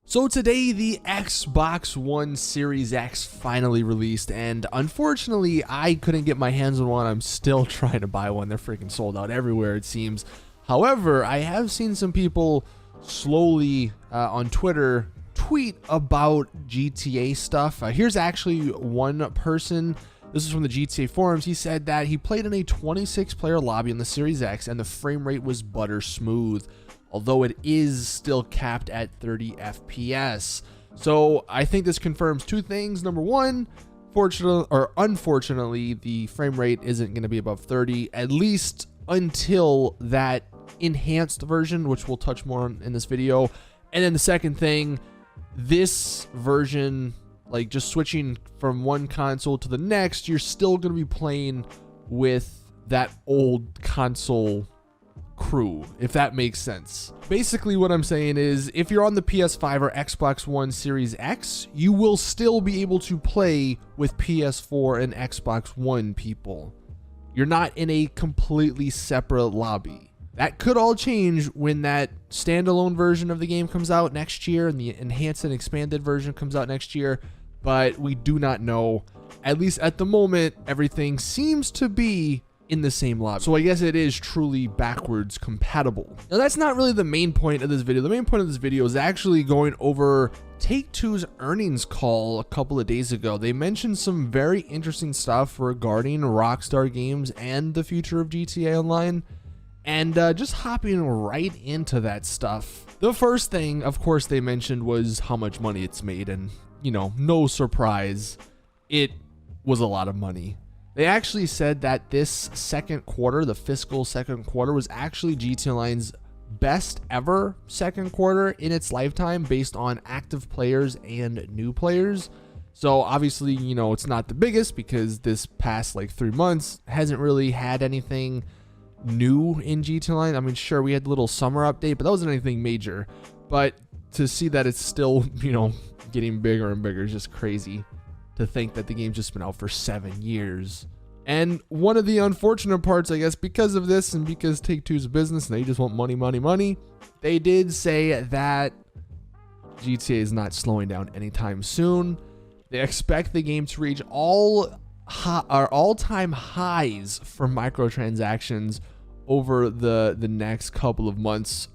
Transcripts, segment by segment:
So today, the Xbox One Series X finally released, and unfortunately, I couldn't get my hands on one. I'm still trying to buy one. They're freaking sold out everywhere, it seems. However, I have seen some people slowly on Twitter tweet about GTA stuff. Here's actually one person. This is from the GTA forums. He said that he played in a 26-player lobby in the Series X, and the frame rate was butter smooth, although it is still capped at 30 FPS. So I think this confirms two things. Number one, unfortunately, the frame rate isn't going to be above 30, at least until that enhanced version, which we'll touch more on in this video. And then the second thing, this version, like just switching from one console to the next, you're still going to be playing with that old console crew, if that makes sense. Basically what I'm saying is, if you're on the PS5 or Xbox One Series X, you will still be able to play with PS4 and Xbox One people. You're not in a completely separate lobby. That could all change when that standalone version of the game comes out next year and the enhanced and expanded version comes out next year, but we do not know. At least at the moment, everything seems to be in the same lobby. So I guess it is truly backwards compatible. Now that's not really the main point of this video. The main point of this video is actually going over Take-Two's earnings call a couple of days ago. They mentioned some very interesting stuff regarding Rockstar Games and the future of GTA Online. And just hopping right into that stuff. The first thing, of course, they mentioned was how much money it's made. And, you know, no surprise, it was a lot of money. They actually said that this second quarter, the fiscal second quarter, was actually GTA Online's best ever second quarter in its lifetime based on active players and new players. So obviously, you know, it's not the biggest because this past like 3 months hasn't really had anything new in GTA Online. I mean, sure, we had a little summer update, but that wasn't anything major. But to see that it's still, you know, getting bigger and bigger is just crazy. To think that the game's just been out for 7 years. And one of the unfortunate parts, I guess, because of this and because Take-Two's a business and they just want money, money, money, they did say that GTA is not slowing down anytime soon. They expect the game to reach all-time highs for microtransactions over the next couple of months.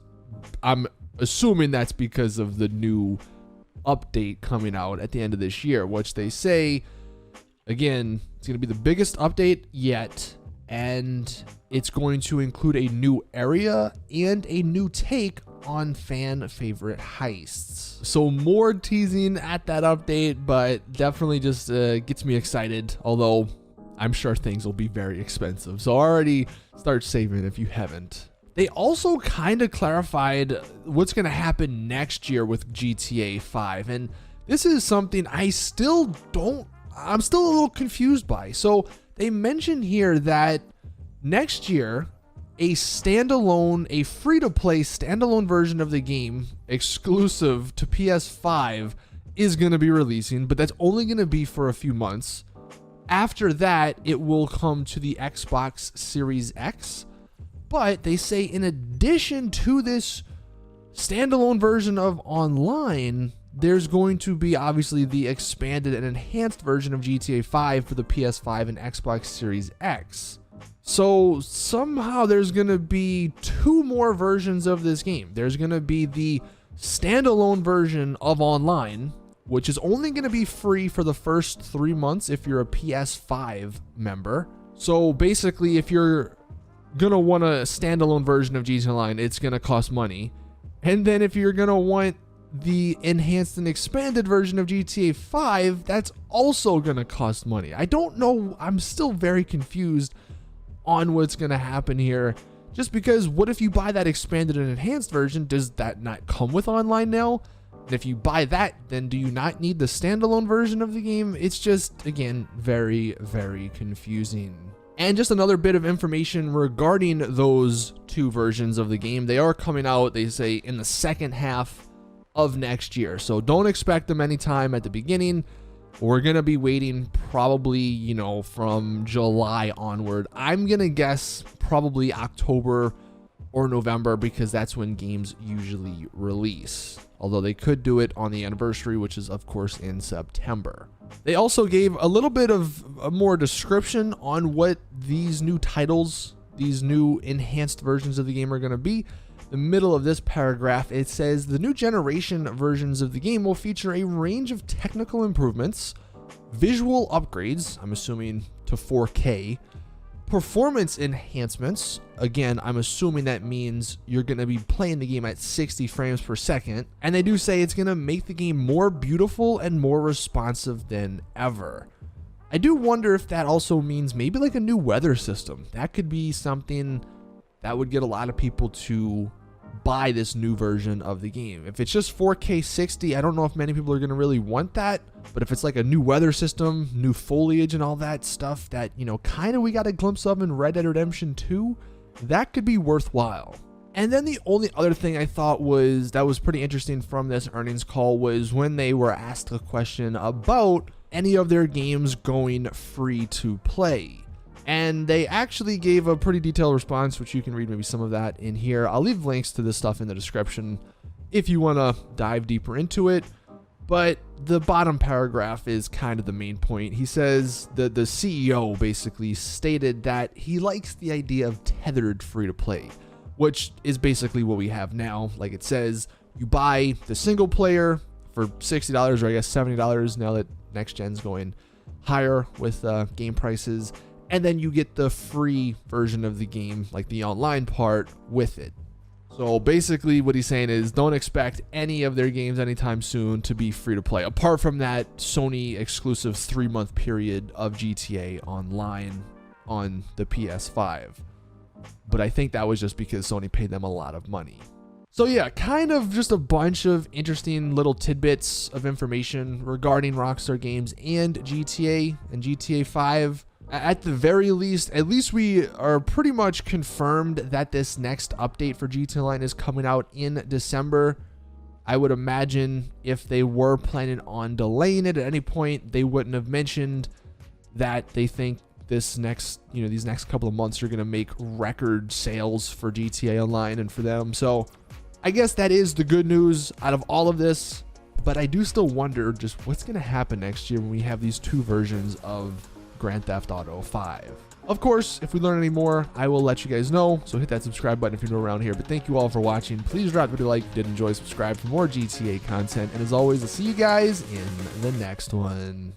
I'm assuming that's because of the new update coming out at the end of this year, which they say, again, it's going to be the biggest update yet, and it's going to include a new area and a new take on fan favorite heists. So more teasing at that update, but definitely just gets me excited, although I'm sure things will be very expensive. So already start saving if you haven't. They also kind of clarified what's going to happen next year with GTA 5. And this is something I'm still a little confused by. So they mentioned here that next year, a free-to-play standalone version of the game exclusive to PS5 is going to be releasing, but that's only going to be for a few months. After that, it will come to the Xbox Series X. But they say in addition to this standalone version of online, there's going to be obviously the expanded and enhanced version of GTA 5 for the PS5 and Xbox Series X. So somehow there's going to be two more versions of this game. There's going to be the standalone version of online, which is only going to be free for the first 3 months if you're a PS5 member. So basically, if you're gonna want a standalone version of GTA Online, it's gonna cost money. And then if you're gonna want the enhanced and expanded version of GTA 5, that's also gonna cost money. I don't know, I'm still very confused on what's gonna happen here. Just because, what if you buy that expanded and enhanced version? Does that not come with online now? And if you buy that, then do you not need the standalone version of the game? It's just, again, very, very confusing. And just another bit of information regarding those two versions of the game. They are coming out, they say, in the second half of next year. So don't expect them anytime at the beginning. We're going to be waiting probably, you know, from July onward. I'm going to guess probably October or November, because that's when games usually release. Although they could do it on the anniversary, which is of course in September. They also gave a little bit of a more description on what these new titles, these new enhanced versions of the game are going to be. The middle of this paragraph, it says the new generation versions of the game will feature a range of technical improvements, visual upgrades, I'm assuming to 4K, performance enhancements, again, I'm assuming that means you're going to be playing the game at 60 frames per second, and they do say it's going to make the game more beautiful and more responsive than ever. I do wonder if that also means maybe like a new weather system. That could be something that would get a lot of people to buy this new version of the game. If it's just 4K 60, I don't know if many people are going to really want that, but if it's like a new weather system, new foliage and all that stuff that, you know, kind of we got a glimpse of in Red Dead Redemption 2, that could be worthwhile. And then the only other thing I thought was that was pretty interesting from this earnings call was when they were asked a question about any of their games going free to play. And they actually gave a pretty detailed response, which you can read maybe some of that in here. I'll leave links to this stuff in the description if you want to dive deeper into it. But the bottom paragraph is kind of the main point. He says that the CEO basically stated that he likes the idea of tethered free to play, which is basically what we have now. Like it says, you buy the single player for $60 or I guess $70 now that next gen's going higher with game prices. And then you get the free version of the game, like the online part, with it. So basically what he's saying is don't expect any of their games anytime soon to be free to play, apart from that Sony exclusive 3-month period of GTA Online on the PS5. But I think that was just because Sony paid them a lot of money. So yeah, kind of just a bunch of interesting little tidbits of information regarding Rockstar Games and GTA 5. At the very least, at least we are pretty much confirmed that this next update for GTA Online is coming out in December. I would imagine if they were planning on delaying it at any point, they wouldn't have mentioned that they think this next, these next couple of months are going to make record sales for GTA Online and for them. So I guess that is the good news out of all of this, but I do still wonder just what's going to happen next year when we have these two versions of Grand Theft Auto 5. Of course, if we learn any more, I will let you guys know, so hit that subscribe button if you're new around here. But thank you all for watching. Please drop a like if you did enjoy, subscribe for more GTA content, and as always, I'll see you guys in the next one.